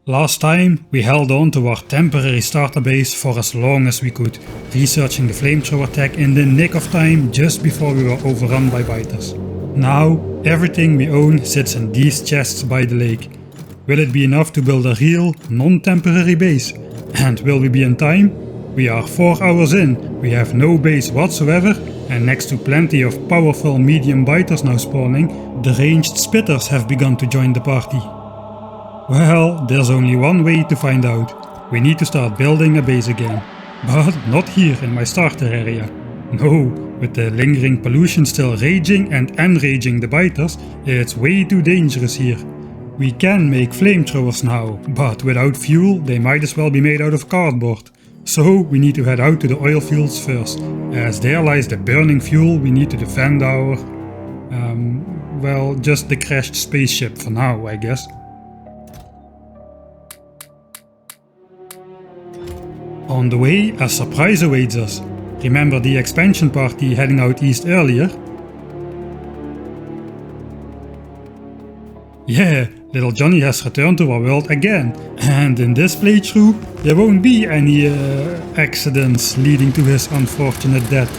Last time we held on to our temporary starter base for as long as we could, researching the flamethrower tech in the nick of time just before we were overrun by biters. Now everything we own sits in these chests by the lake. Will it be enough to build a real, non-temporary base? And will we be in time? We are 4 hours in, we have no base whatsoever, and next to plenty of powerful medium biters now spawning, the ranged spitters have begun to join the party. Well, there's only one way to find out. We need to start building a base again. But not here in my starter area. No, with the lingering pollution still raging and enraging the biters, it's way too dangerous here. We can make flamethrowers now, but without fuel they might as well be made out of cardboard. So we need to head out to the oil fields first, as there lies the burning fuel we need to defend our... well, just the crashed spaceship for now, I guess. On the way, a surprise awaits us. Remember the expansion party heading out east earlier? Yeah, little Johnny has returned to our world again, and in this playthrough there won't be any accidents leading to his unfortunate death.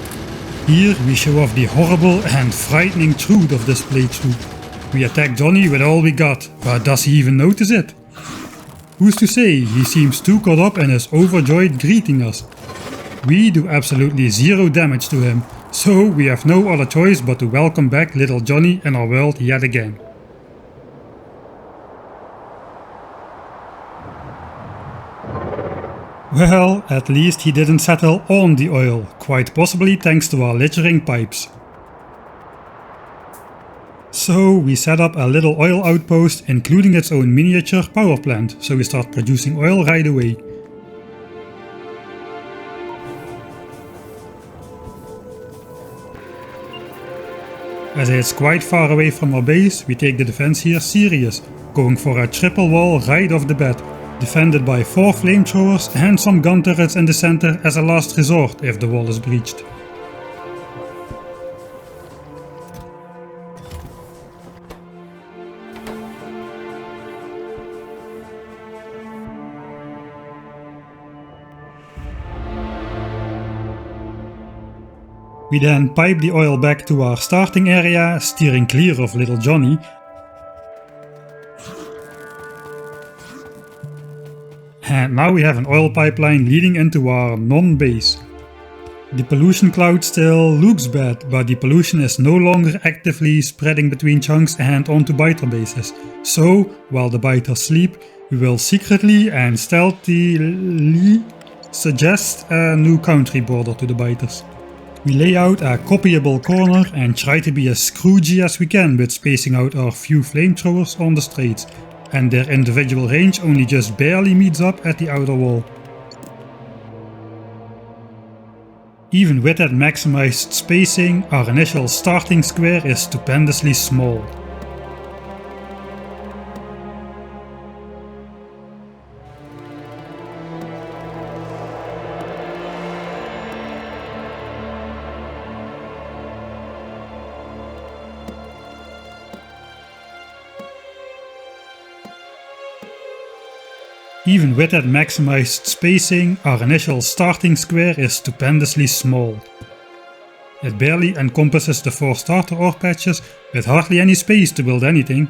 Here we show off the horrible and frightening truth of this playthrough. We attack Johnny with all we got, but does he even notice it? Who's to say, he seems too caught up and is overjoyed greeting us. We do absolutely zero damage to him, so we have no other choice but to welcome back little Johnny in our world yet again. Well, at least he didn't settle on the oil, quite possibly thanks to our littering pipes. So we set up a little oil outpost, including its own miniature power plant, so we start producing oil right away. As it's quite far away from our base, we take the defense here serious, going for a triple wall right off the bat, defended by 4 flamethrowers and some gun turrets in the center as a last resort if the wall is breached. We then pipe the oil back to our starting area, steering clear of little Johnny. And now we have an oil pipeline leading into our non-base. The pollution cloud still looks bad, but the pollution is no longer actively spreading between chunks and onto biter bases. So, while the biters sleep, we will secretly and stealthily suggest a new country border to the biters. We lay out a copyable corner and try to be as Scroogey as we can with spacing out our few flamethrowers on the straits, and their individual range only just barely meets up at the outer wall. Even with that maximized spacing, our initial starting square is stupendously small. Even with that maximized spacing, our initial starting square is stupendously small. It barely encompasses the 4 starter ore patches, with hardly any space to build anything.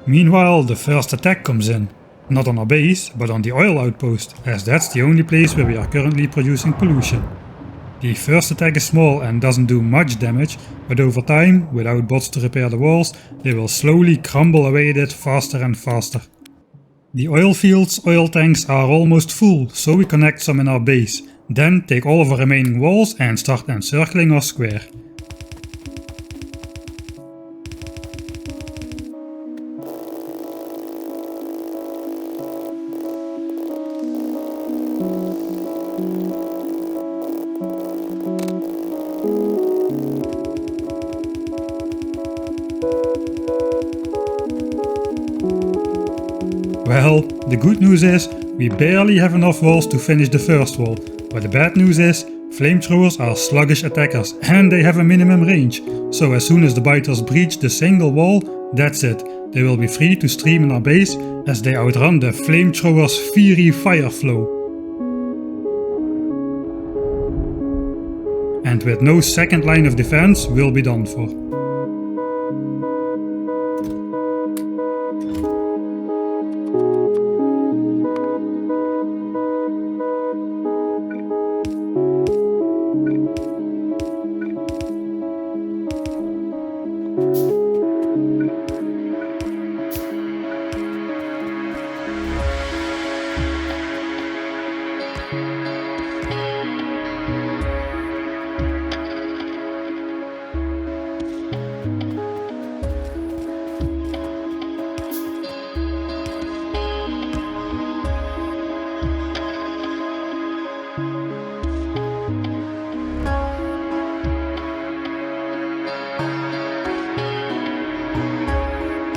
Meanwhile, the first attack comes in. Not on our base, but on the oil outpost, as that's the only place where we are currently producing pollution. The first attack is small and doesn't do much damage, but over time, without bots to repair the walls, they will slowly crumble away at it faster and faster. The oil fields' oil tanks are almost full, so we connect some in our base, then take all of our remaining walls and start encircling our square. Well, the good news is, we barely have enough walls to finish the first wall, but the bad news is, flamethrowers are sluggish attackers and they have a minimum range, so as soon as the biters breach the single wall, That's it, they will be free to stream in our base as they outrun the flamethrower's fiery fire flow. And with no second line of defense, we'll be done for.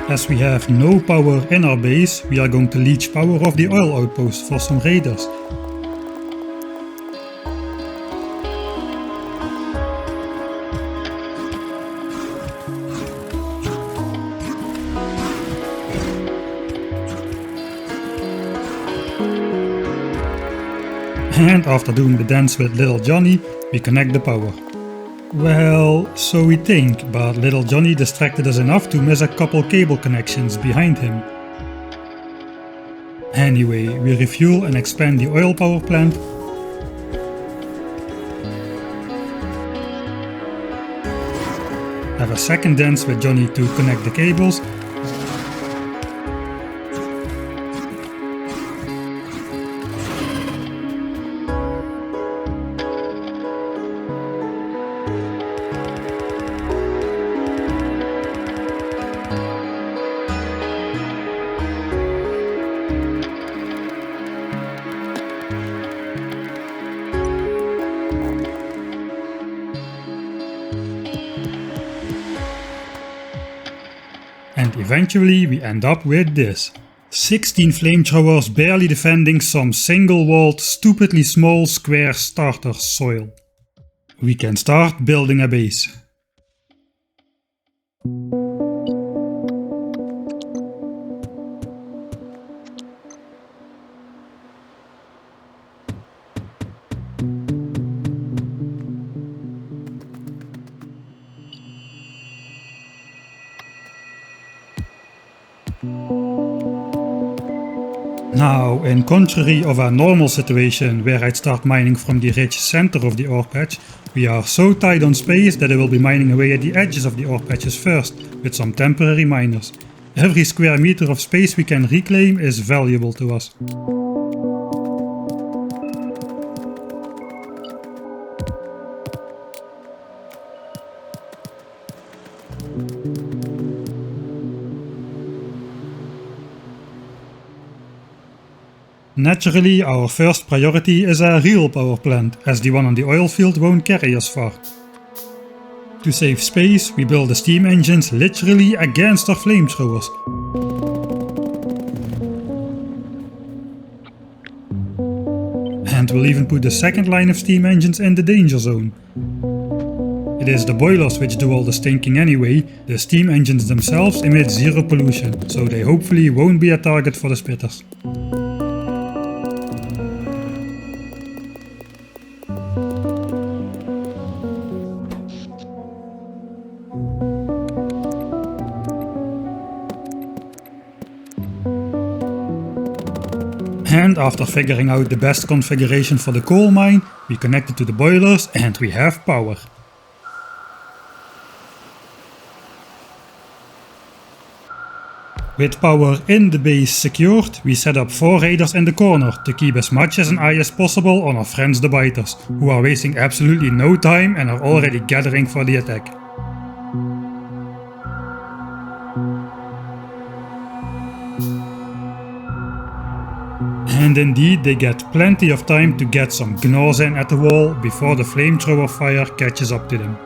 As we have no power in our base, we are going to leech power off the oil outpost for some raiders. And after doing the dance with Little Johnny, we connect the power. Well, so we think, but Little Johnny distracted us enough to miss a couple cable connections behind him. Anyway, we refuel and expand the oil power plant. Have a second dance with Johnny to connect the cables. And eventually we end up with this. 16 flamethrowers barely defending some single-walled, stupidly small square starter soil. We can start building a base. Now, in contrary of a normal situation where I'd start mining from the rich center of the ore patch, we are so tight on space that I will be mining away at the edges of the ore patches first, with some temporary miners. Every square meter of space we can reclaim is valuable to us. Naturally, our first priority is a real power plant, as the one on the oil field won't carry us far. To save space, we build the steam engines literally against our flamethrowers. And we'll even put the second line of steam engines in the danger zone. It is the boilers which do all the stinking anyway. The steam engines themselves emit zero pollution, so they hopefully won't be a target for the spitters. And after figuring out the best configuration for the coal mine, we connect it to the boilers and we have power. With power in the base secured, we set up 4 raiders in the corner to keep as much as an eye as possible on our friends the biters, who are wasting absolutely no time and are already gathering for the attack. And indeed, they get plenty of time to get some gnaws in at the wall before the flamethrower fire catches up to them.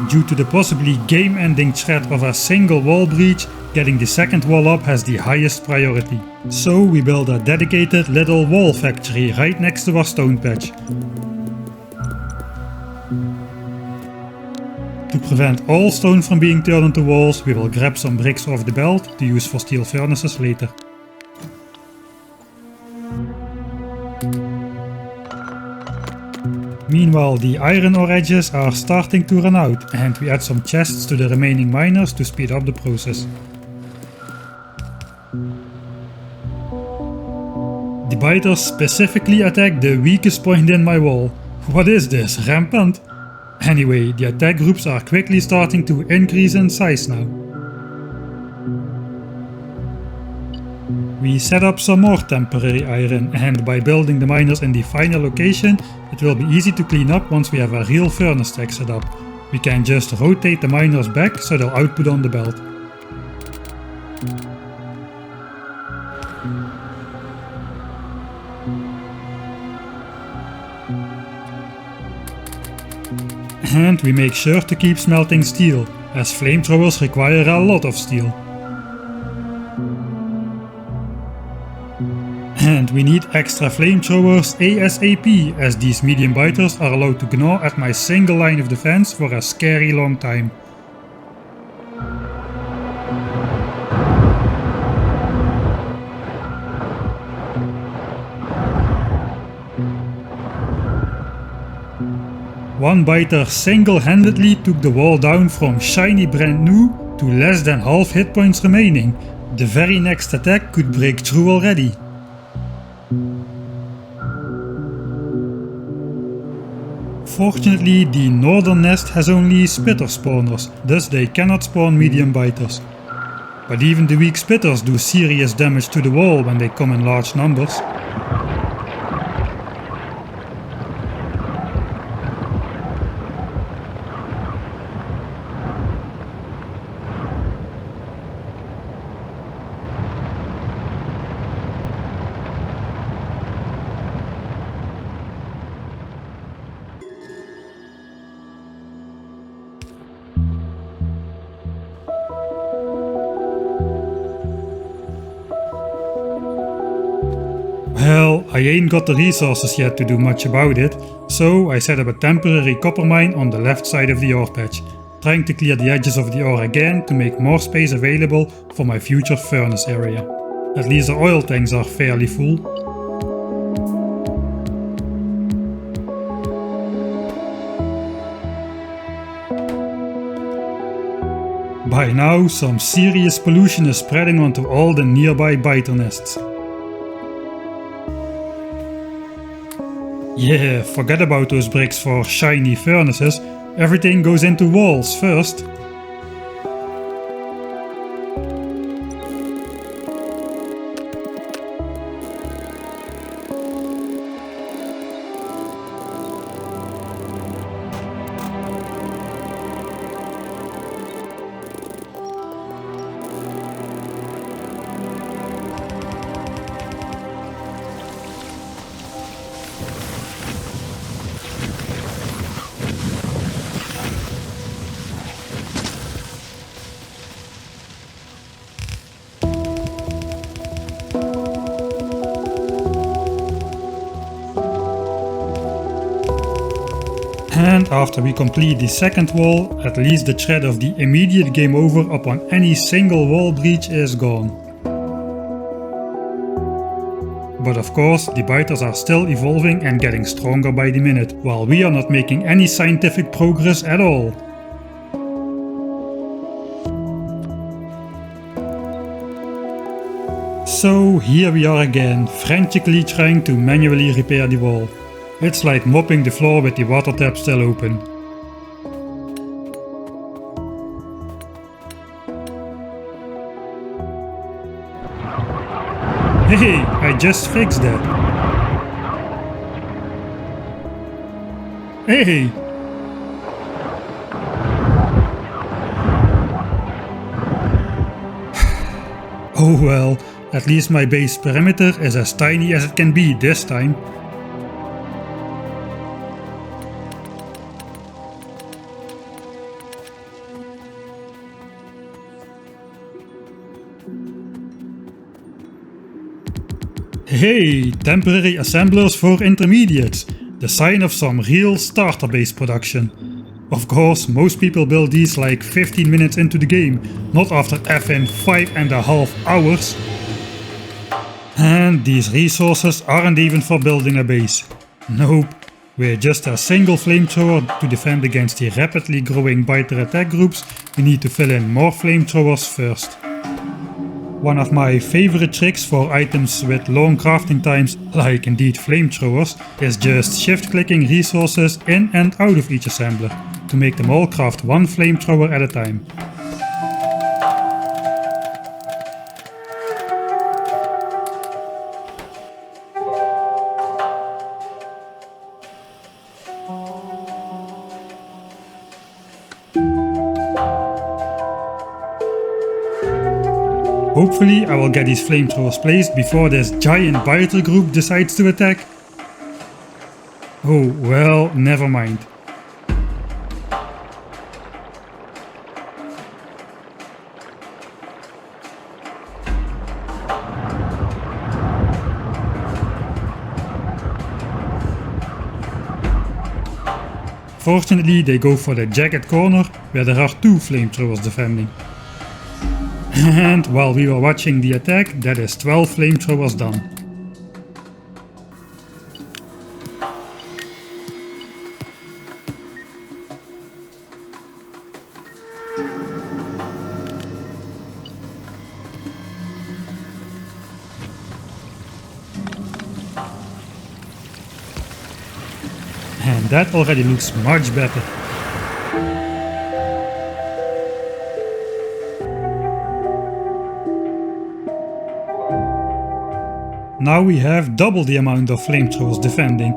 Due to the possibly game-ending threat of a single wall breach, getting the second wall up has the highest priority. So we build a dedicated little wall factory right next to our stone patch. To prevent all stone from being turned into walls, we will grab some bricks off the belt to use for steel furnaces later. Meanwhile, the iron ore edges are starting to run out, and we add some chests to the remaining miners to speed up the process. The biters specifically attack the weakest point in my wall. What is this, rampant? Anyway, the attack groups are quickly starting to increase in size now. We set up some more temporary iron, and by building the miners in the final location, it will be easy to clean up once we have a real furnace stack set up. We can just rotate the miners back so they'll output on the belt. And we make sure to keep smelting steel, as flamethrowers require a lot of steel. And we need extra flamethrowers ASAP, as these medium biters are allowed to gnaw at my single line of defense for a scary long time. One biter single-handedly took the wall down from shiny brand new to less than half hit points remaining. The very next attack could break through already. Fortunately, the northern nest has only spitter spawners, thus they cannot spawn medium biters. But even the weak spitters do serious damage to the wall when they come in large numbers. Well, I ain't got the resources yet to do much about it, so I set up a temporary copper mine on the left side of the ore patch, trying to clear the edges of the ore again to make more space available for my future furnace area. At least the oil tanks are fairly full. By now, some serious pollution is spreading onto all the nearby biter nests. Yeah, forget about those bricks for shiny furnaces, everything goes into walls first. And after we complete the second wall, at least the threat of the immediate game over upon any single wall breach is gone. But of course, the biters are still evolving and getting stronger by the minute, while we are not making any scientific progress at all. So here we are again, frantically trying to manually repair the wall. It's like mopping the floor with the water tap still open. Hey, I just fixed that. Hey! Oh well, at least my base perimeter is as tiny as it can be this time. Hey, temporary assemblers for intermediates, the sign of some real starter base production. Of course, most people build these like 15 minutes into the game, not after effing 5.5 hours. And these resources aren't even for building a base. Nope, we're just a single flamethrower to defend against the rapidly growing biter attack groups. We need to fill in more flamethrowers first. One of my favorite tricks for items with long crafting times, like indeed flamethrowers, is just shift clicking resources in and out of each assembler, to make them all craft one flamethrower at a time. Hopefully I will get these flamethrowers placed before this giant biter group decides to attack. Oh well, never mind. Fortunately they go for the jagged corner where there are 2 flamethrowers defending. And while we were watching the attack, that is 12 flamethrowers done. And that already looks much better. Now we have double the amount of flamethrowers defending.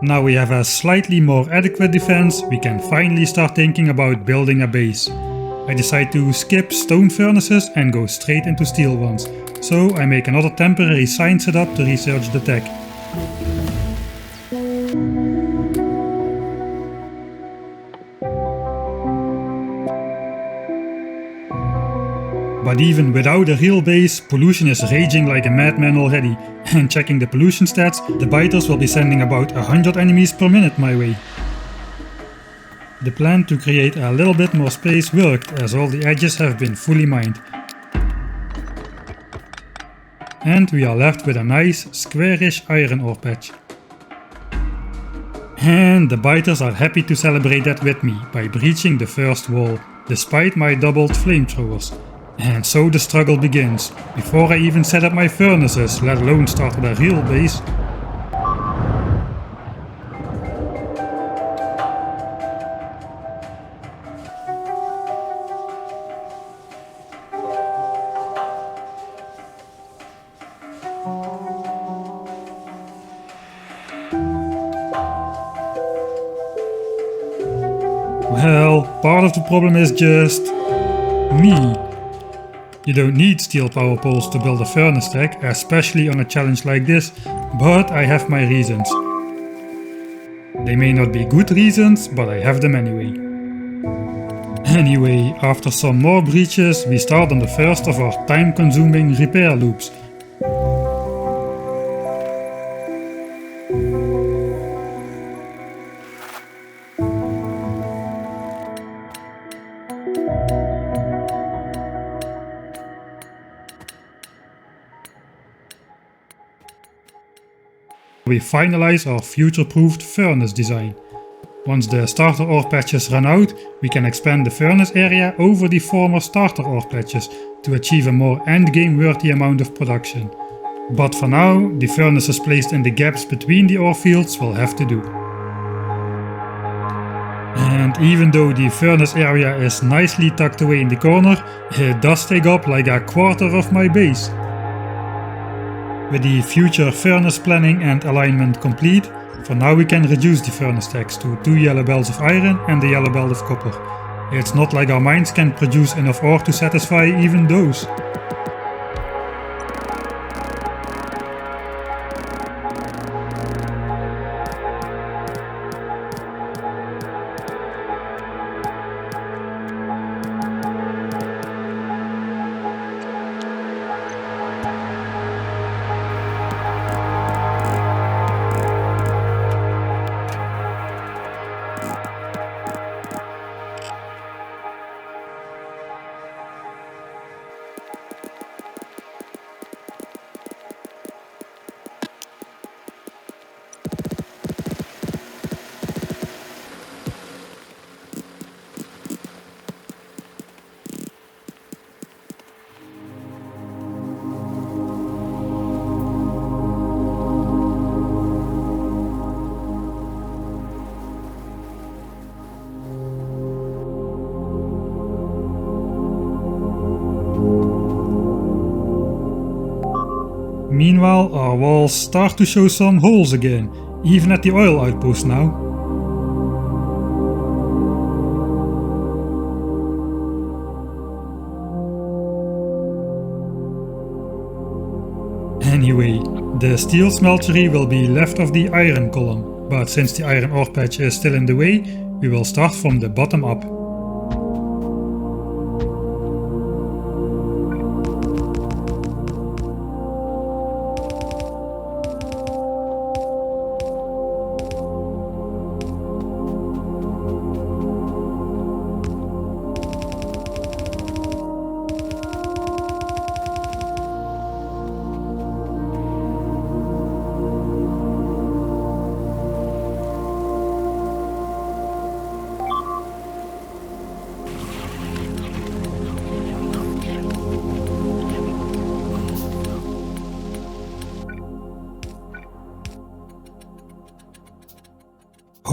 Now we have a slightly more adequate defense, we can finally start thinking about building a base. I decide to skip stone furnaces and go straight into steel ones, so I make another temporary sign setup to research the tech. But even without a real base, pollution is raging like a madman already, and checking the pollution stats, the biters will be sending about 100 enemies per minute my way. The plan to create a little bit more space worked, as all the edges have been fully mined. And we are left with a nice, squarish iron ore patch. And the biters are happy to celebrate that with me by breaching the first wall, despite my doubled flamethrowers. And so the struggle begins, before I even set up my furnaces, let alone started a real base. Well, part of the problem is just me. You don't need steel power poles to build a furnace stack, especially on a challenge like this, but I have my reasons. They may not be good reasons, but I have them anyway. Anyway, after some more breaches, we start on the first of our time-consuming repair loops. We finalize our future-proofed furnace design. Once the starter ore patches run out, we can expand the furnace area over the former starter ore patches to achieve a more endgame worthy amount of production. But for now, the furnaces placed in the gaps between the ore fields will have to do. And even though the furnace area is nicely tucked away in the corner, it does take up like a quarter of my base. With the future furnace planning and alignment complete, for now we can reduce the furnace stacks to 2 yellow belts of iron and a yellow belt of copper. It's not like our mines can produce enough ore to satisfy even those. Meanwhile, our walls start to show some holes again, even at the oil outpost now. Anyway, the steel smeltery will be left of the iron column, but since the iron ore patch is still in the way, we will start from the bottom up.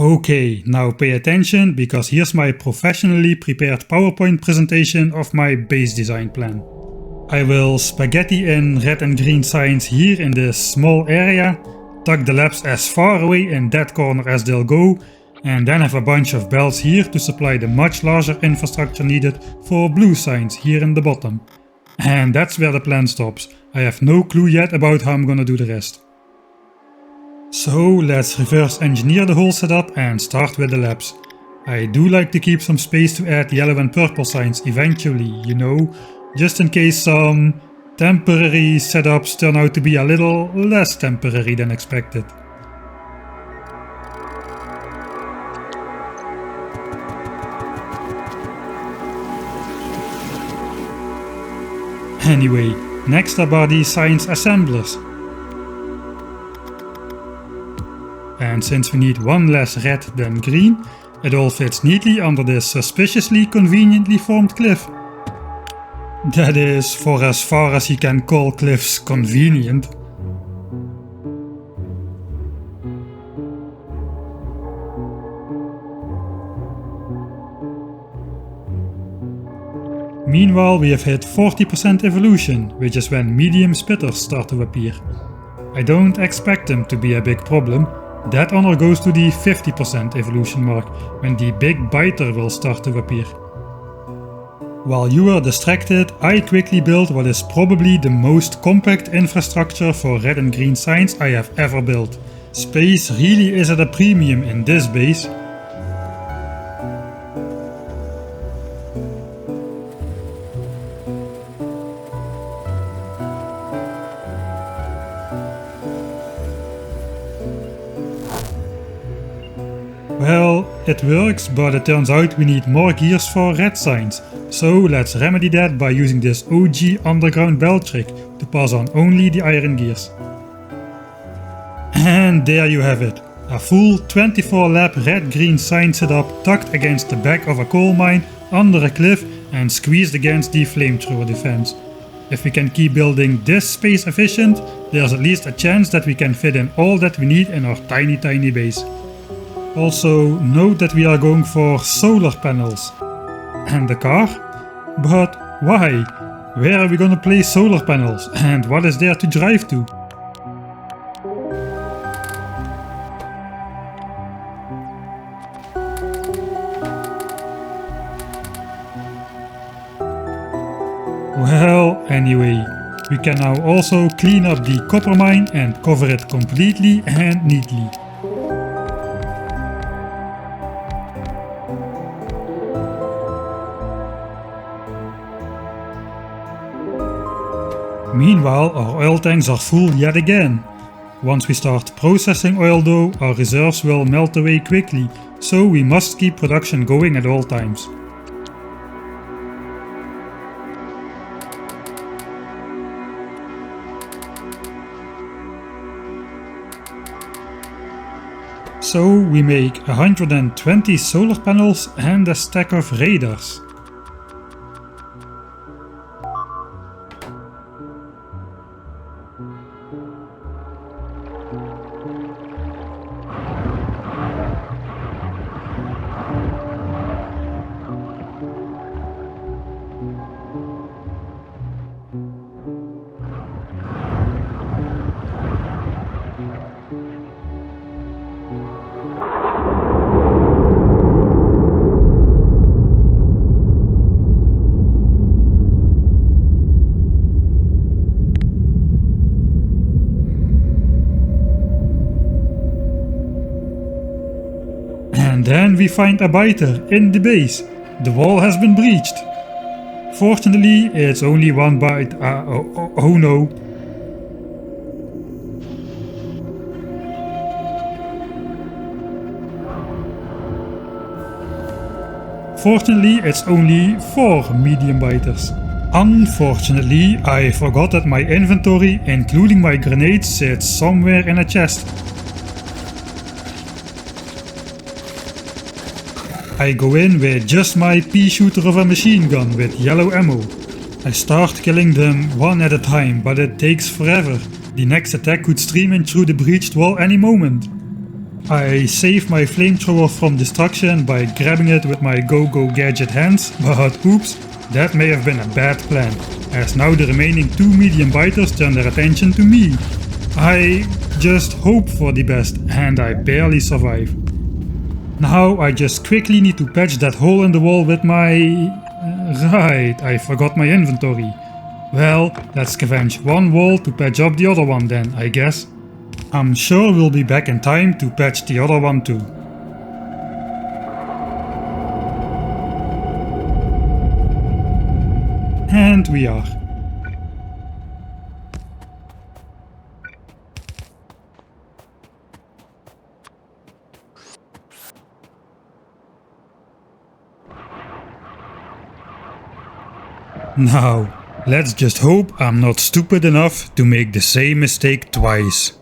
Okay, now pay attention, because here's my professionally prepared PowerPoint presentation of my base design plan. I will spaghetti in red and green signs here in this small area, tuck the labs as far away in that corner as they'll go, and then have a bunch of bells here to supply the much larger infrastructure needed for blue signs here in the bottom. And that's where the plan stops. I have no clue yet about how I'm gonna do the rest. So let's reverse engineer the whole setup and start with the labs. I do like to keep some space to add yellow and purple signs eventually, you know, just in case some temporary setups turn out to be a little less temporary than expected. Anyway, next up are the signs assemblers. And since we need one less red than green, it all fits neatly under this suspiciously conveniently formed cliff. That is, for as far as you can call cliffs convenient. Meanwhile, we have hit 40% evolution, which is when medium spitters start to appear. I don't expect them to be a big problem. That honor goes to the 50% evolution mark, when the big biter will start to appear. While you are distracted, I quickly built what is probably the most compact infrastructure for red and green signs I have ever built. Space really is at a premium in this base. Well, it works, but it turns out we need more gears for red signs, so let's remedy that by using this OG underground bell trick to pass on only the iron gears. And there you have it, a full 24 lap red-green sign setup tucked against the back of a coal mine, under a cliff and squeezed against the flamethrower defense. If we can keep building this space efficient, there's at least a chance that we can fit in all that we need in our tiny base. Also, note that we are going for solar panels. And the car? But why? Where are we gonna place solar panels? And what is there to drive to? Well, anyway, we can now also clean up the copper mine and cover it completely and neatly. Meanwhile, our oil tanks are full yet again. Once we start processing oil though, our reserves will melt away quickly, so we must keep production going at all times. So we make 120 solar panels and a stack of radars. Then we find a biter in the base. The wall has been breached. Fortunately, it's only one bite. Oh no. Fortunately, it's only 4 medium biters. Unfortunately, I forgot that my inventory, including my grenades, sits somewhere in a chest. I go in with just my pea shooter of a machine gun with yellow ammo. I start killing them one at a time, but it takes forever. The next attack could stream in through the breached wall any moment. I save my flamethrower from destruction by grabbing it with my go-go gadget hands, but oops, that may have been a bad plan, as now the remaining 2 medium biters turn their attention to me. I just hope for the best, and I barely survive. Now I just quickly need to patch that hole in the wall with my... Right, I forgot my inventory. Well, let's scavenge one wall to patch up the other one then, I guess. I'm sure we'll be back in time to patch the other one too. And we are. Now, let's just hope I'm not stupid enough to make the same mistake twice.